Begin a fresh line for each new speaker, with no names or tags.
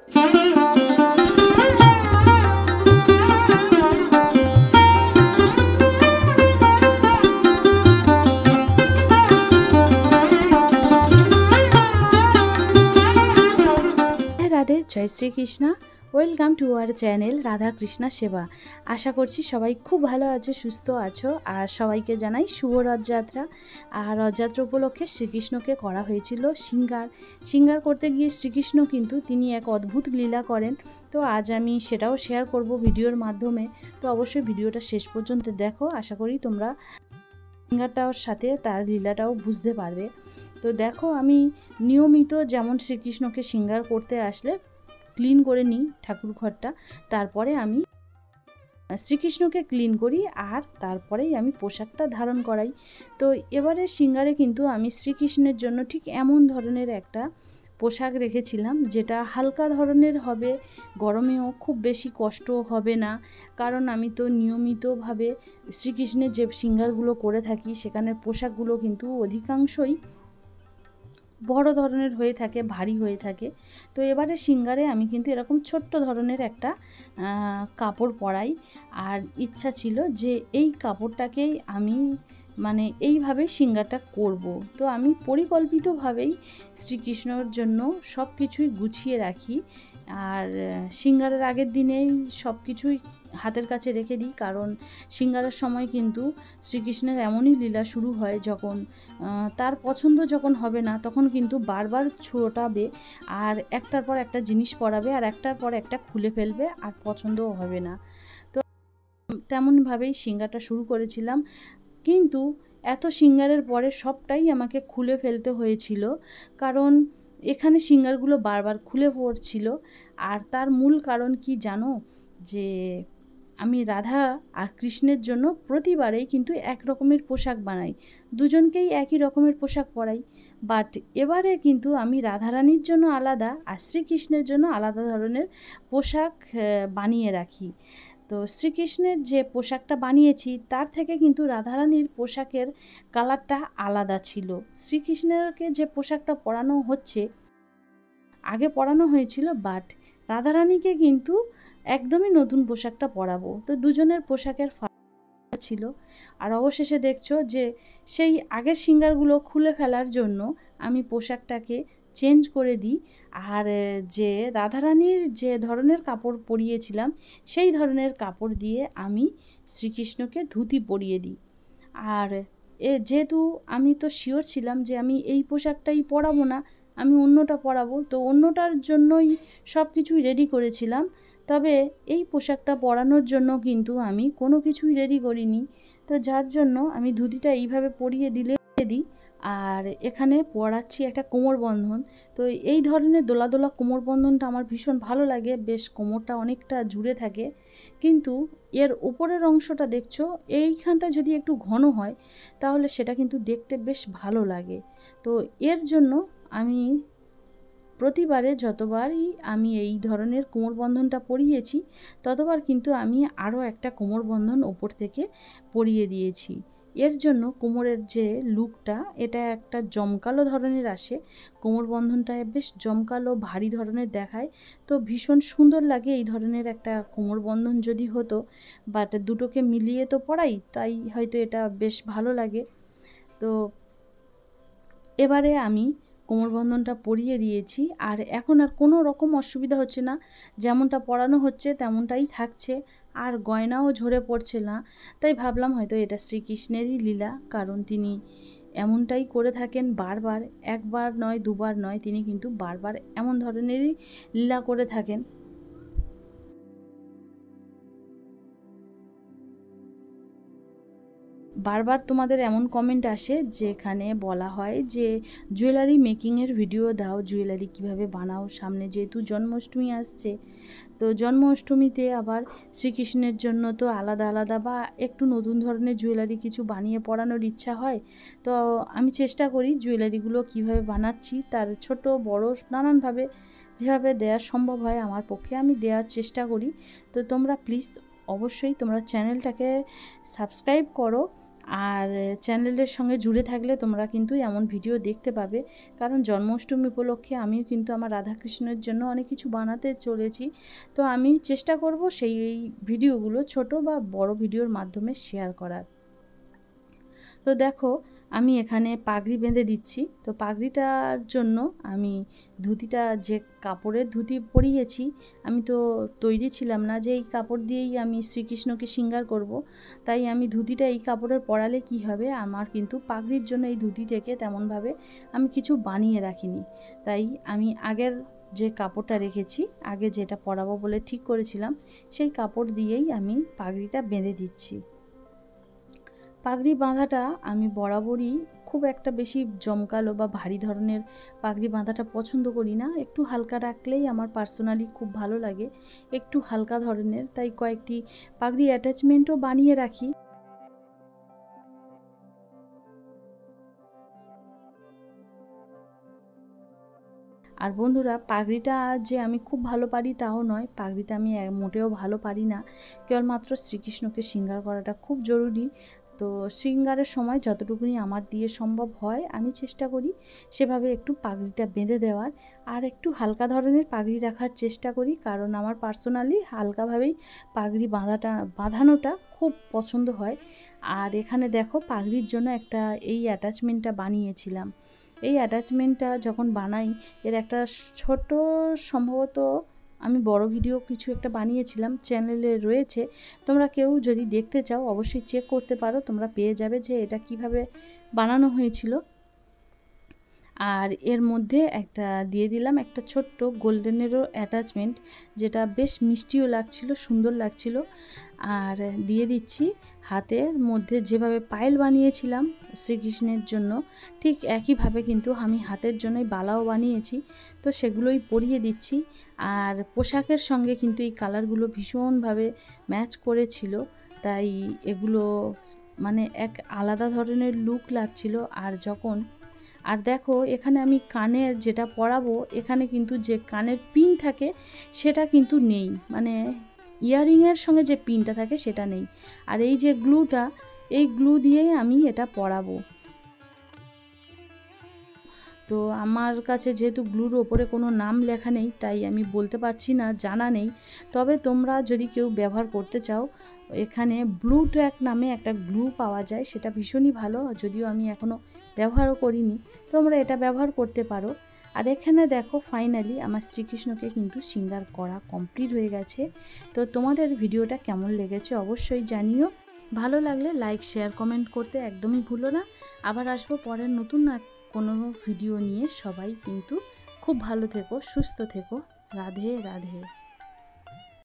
রাধে, জয় Shri Krishna. Welcome to our channel Radha Krishna Seva. আশা করছি সবাই খুব ভালো আছো, সুস্থ আছো। আর সবাইকে জানাই শুভ রথযাত্রা। আর রথযাত্রা উপলক্ষে শ্রীকৃষ্ণকে করা হয়েছিল সিঙ্গার করতে গিয়ে শ্রীকৃষ্ণ কিন্তু তিনি এক অদ্ভুত লীলা করেন। তো আজ আমি সেটাও শেয়ার করব ভিডিওর মাধ্যমে। তো অবশ্যই ভিডিওটা শেষ পর্যন্ত দেখো, আশা করি তোমরা সিঙ্গারটার সাথে তার লীলাটাও বুঝতে পারবে। তো দেখো, আমি নিয়মিত যেমন শ্রীকৃষ্ণকে সিঙ্গার করতে আসলে ক্লিন করে নিই ঠাকুর ঘরটা, তারপরে আমি শ্রীকৃষ্ণকে ক্লিন করি আর তারপরেই আমি পোশাকটা ধারণ করাই। তো এবারে সিঙ্গারে কিন্তু আমি শ্রীকৃষ্ণের জন্য ঠিক এমন ধরনের একটা পোশাক রেখেছিলাম যেটা হালকা ধরনের হবে, গরমেও খুব বেশি কষ্ট হবে না। কারণ আমি তো নিয়মিতভাবে শ্রীকৃষ্ণের যে সিঙ্গারগুলো করে থাকি সেখানের পোশাকগুলো কিন্তু অধিকাংশই বড় ধরনের হয়ে থাকে, ভারী হয়ে থাকে। তো এবারে সিঙ্গারে আমি কিন্তু এরকম ছোট্ট ধরনের একটা কাপড় পরাই। আর ইচ্ছা ছিল যে এই কাপড়টাকেই আমি এইভাবে সিঙ্গারটা করব। তো আমি পরিকল্পিতভাবেই শ্রীকৃষ্ণর জন্য সব কিছুই গুছিয়ে রাখি। আর সিঙ্গারের আগের দিনেই সব কিছুই হাতের কাছে রেখে দিই, কারণ সিঙ্গারের সময় কিন্তু শ্রীকৃষ্ণের এমনই লীলা শুরু হয়, যখন তার পছন্দ যখন হবে না তখন কিন্তু বারবার ছোটাবে আর একটার পর একটা জিনিস পরাবে আর একটার পর একটা খুলে ফেলবে আর পছন্দও হবে না। তো তেমনভাবেই সিঙ্গারটা শুরু করেছিলাম, কিন্তু এত সিঙ্গারের পরে সবটাই আমাকে খুলে ফেলতে হয়েছিল, কারণ এখানে সিঙ্গারগুলো বারবার খুলে পড়ছিল। আর তার মূল কারণ কি জানো, যে আমি রাধা আর কৃষ্ণের জন্য প্রতিবারেই কিন্তু এক রকমের পোশাক বানাই, দুজনকেই একই রকমের পোশাক পরাই। বাট এবারে কিন্তু আমি রাধারানীর জন্য আলাদা আর শ্রীকৃষ্ণের জন্য আলাদা ধরনের পোশাক বানিয়ে রাখি। তো শ্রীকৃষ্ণের যে পোশাকটা বানিয়েছি তার থেকে কিন্তু রাধারানীর পোশাকের কালারটা আলাদা ছিল। শ্রীকৃষ্ণকে যে পোশাকটা পরানো হচ্ছে আগে পরানো হয়েছিল, বাট রাধারানীকে কিন্তু একদমই নতুন পোশাকটা পরাবো। তো দুজনের পোশাকের ফারাক ছিল। আর অবশেষে দেখছো যে সেই আগের সিঙ্গারগুলো খুলে ফেলার জন্য আমি পোশাকটাকে চেঞ্জ করে দিই। আর যে রাধারানীর যে ধরনের কাপড় পরিয়েছিলাম সেই ধরনের কাপড় দিয়ে আমি শ্রীকৃষ্ণকে ধুতি পরিয়ে দিই। আর যেহেতু আমি তো শিওর ছিলাম যে আমি এই পোশাকটাই পরাবো না, আমি অন্যটা পরাবো, তো অন্যটার জন্যই সব কিছুই রেডি করেছিলাম। তবে এই পোশাকটা পরানোর জন্য কিন্তু আমি কোনো কিছুই রেডি করিনি। তো যার জন্য আমি ধুতিটা এইভাবে পরিয়ে দিই। আর এখানে পরাচ্ছি একটা কোমর বন্ধন। তো এই ধরনের দোলা দোলা কোমর বন্ধনটা আমার ভীষণ ভালো লাগে, বেশ কোমরটা অনেকটা জুড়ে থাকে। কিন্তু এর উপরের অংশটা দেখছো, এইখানটা যদি একটু ঘন হয় তাহলে সেটা কিন্তু দেখতে বেশ ভালো লাগে। তো এর জন্য আমি প্রতিবারে যতবারই আমি এই ধরনের কোমরবন্ধনটা পরিয়েছি ততবার কিন্তু আমি আরও একটা কোমরবন্ধন ওপর থেকে পরিয়ে দিয়েছি। এর জন্য কোমরের যে লুকটা এটা একটা জমকালো ধরনের আসে, কোমরবন্ধনটা বেশ জমকালো ভারী ধরনের দেখায়। তো ভীষণ সুন্দর লাগে এই ধরনের একটা কোমরবন্ধন যদি হতো, বাট দুটোকে মিলিয়ে তো পরাই, তাই হয়তো এটা বেশ ভালো লাগে। তো এবারে আমি কোমরবন্ধনটা পরিয়ে দিয়েছি আর এখন আর কোনো রকম অসুবিধা হচ্ছে না, যেমনটা পরানো হচ্ছে তেমনটাই থাকছে আর গয়নাও ঝরে পড়ছে না। তাই ভাবলাম হয়তো এটা শ্রীকৃষ্ণেরই লীলা, কারণ তিনি এমনটাই করে থাকেন বারবার, একবার নয় দুবার নয়, তিনি কিন্তু বারবার এমন ধরনেরই লীলা করে থাকেন। বারবার তোমাদের এমন কমেন্ট আসে যেখানে বলা হয় যে জুয়েলারি মেকিংয়ের ভিডিও দাও, জুয়েলারি কিভাবে বানাও। সামনে যেহেতু জন্মাষ্টমী আসছে, তো জন্মাষ্টমীতে আবার শ্রীকৃষ্ণের জন্য তো আলাদা আলাদা বা একটু নতুন ধরনের জুয়েলারি কিছু বানিয়ে পরানোর ইচ্ছা হয়। তো আমি চেষ্টা করি জুয়েলারিগুলো কিভাবে বানাচ্ছি তার ছোট বড় নানানভাবে যেভাবে দেওয়া সম্ভব হয় আমার পক্ষে আমি দেওয়ার চেষ্টা করি। তো তোমরা প্লিজ অবশ্যই তোমরা চ্যানেলটাকে সাবস্ক্রাইব করো আর চ্যানেলের সঙ্গে জুড়ে থাকলে তোমরা কিন্তু এমন ভিডিও দেখতে পাবে, কারণ জন্মাষ্টমী উপলক্ষে আমিও কিন্তু আমার রাধাকৃষ্ণের জন্য অনেক কিছু বানাতে চলেছি। তো আমি চেষ্টা করব সেই ভিডিওগুলো ছোট বা বড় ভিডিওর মাধ্যমে শেয়ার করার। তো দেখো আমি এখানে পাগড়ি বেঁধে দিচ্ছি। তো পাগড়িটার জন্য আমি ধুতিটা, যে কাপড়ের ধুতি পরিয়েছি, আমি তো তৈরি ছিলাম না যে এই কাপড় দিয়েই আমি শ্রীকৃষ্ণকে শৃঙ্গার করব। তাই আমি ধুতিটা এই কাপড়ের পরালে কি হবে, আমার কিন্তু পাগড়ির জন্য এই ধুতি থেকে তেমনভাবে আমি কিছু বানিয়ে রাখিনি। তাই আমি আগের যে কাপড়টা রেখেছি, আগে যেটা পরাবো বলে ঠিক করেছিলাম, সেই কাপড় দিয়েই আমি পাগড়িটা বেঁধে দিচ্ছি। পাগড়ি বাঁধাটা আমি বরাবরই খুব একটা বেশি জমকালো বা ভারী ধরনের পাগড়ি বাঁধাটা পছন্দ করি না। একটু হালকা রাখলেই আমার পার্সোনালি খুব ভালো লাগে, একটু হালকা ধরনের। তাই কয়েকটি পাগড়ি অ্যাটাচমেন্টও বানিয়ে রাখি। আর বন্ধুরা, পাগড়িটা যে আমি খুব ভালো পারি তাও নয়, পাগড়িতে আমি মোটেও ভালো পারি না। কেবলমাত্র শ্রীকৃষ্ণকে শৃঙ্গার করাটা খুব জরুরি। তো শৃঙ্গারের সময় যতটুকুনি আমার দিয়ে সম্ভব হয় আমি চেষ্টা করি সেভাবে একটু পাগড়িটা বেঁধে দেওয়ার, আর একটু হালকা ধরনের পাগড়ি রাখার চেষ্টা করি, কারণ আমার পার্সোনালি হালকাভাবেই পাগড়ি বাঁধানোটা খুব পছন্দ হয়। আর এখানে দেখো পাগড়ির জন্য একটা এই অ্যাটাচমেন্টটা বানিয়েছিলাম। এই অ্যাটাচমেন্টটা যখন বানাই, এর একটা ছোট, সম্ভবত আমি বড় ভিডিও কিছু একটা বানিয়েছিলাম, চ্যানেলে রয়েছে। তোমরা কেউ যদি দেখতে চাও অবশ্যই চেক করতে পারো, তোমরা পেয়ে যাবে যে এটা কিভাবে বানানো হয়েছিল। আর এর মধ্যে একটা দিয়ে দিলাম একটা ছোট্ট গোল্ডেনেরও অ্যাটাচমেন্ট, যেটা বেশ মিষ্টিও লাগছিল, সুন্দর লাগছিল। আর দিয়ে দিচ্ছি হাতের মধ্যে, যেভাবে পায়েল বানিয়েছিলাম শ্রীকৃষ্ণের জন্য, ঠিক একইভাবে কিন্তু আমি হাতের জন্যই বালাও বানিয়েছি। তো সেগুলোই পরিয়ে দিচ্ছি। আর পোশাকের সঙ্গে কিন্তু এই কালারগুলো ভীষণভাবে ম্যাচ করেছিল, তাই এগুলো মানে এক আলাদা ধরনের লুক লাগছিল। আর দেখো এখানে আমি কানের যেটা পরাবো, এখানে কিন্তু যে কানের পিন থাকে সেটা কিন্তু নেই, মানে ইয়াররিংয়ের সঙ্গে যে পিনটা থাকে সেটা নেই। আর এই যে গ্লুটা, এই গ্লু দিয়েই আমি এটা পরাবো। তো আমার কাছে যেহেতু গ্লুর ওপরে কোনো নাম লেখা নেই, তাই আমি বলতে পারছি না, জানা নেই। তবে তোমরা যদি কেউ ব্যবহার করতে চাও, এখানে ব্লু ট্র্যাক নামে একটা গ্লু পাওয়া যায়, সেটা ভীষণই ভালো, যদিও আমি এখনও ব্যবহারও করিনি। তোমরা এটা ব্যবহার করতে পারো। আর এখানে দেখো ফাইনালি আমার শ্রীকৃষ্ণকে কিন্তু শৃঙ্গার করা কমপ্লিট হয়ে গেছে। তো তোমাদের ভিডিওটা কেমন লেগেছে অবশ্যই জানিও। ভালো লাগলে লাইক, শেয়ার, কমেন্ট করতে একদমই ভুলো না। আবার আসবো পরের নতুন কোনো ভিডিও নিয়ে। সবাই কিন্তু খুব ভালো থেকো, সুস্থ থেকো। রাধে রাধে।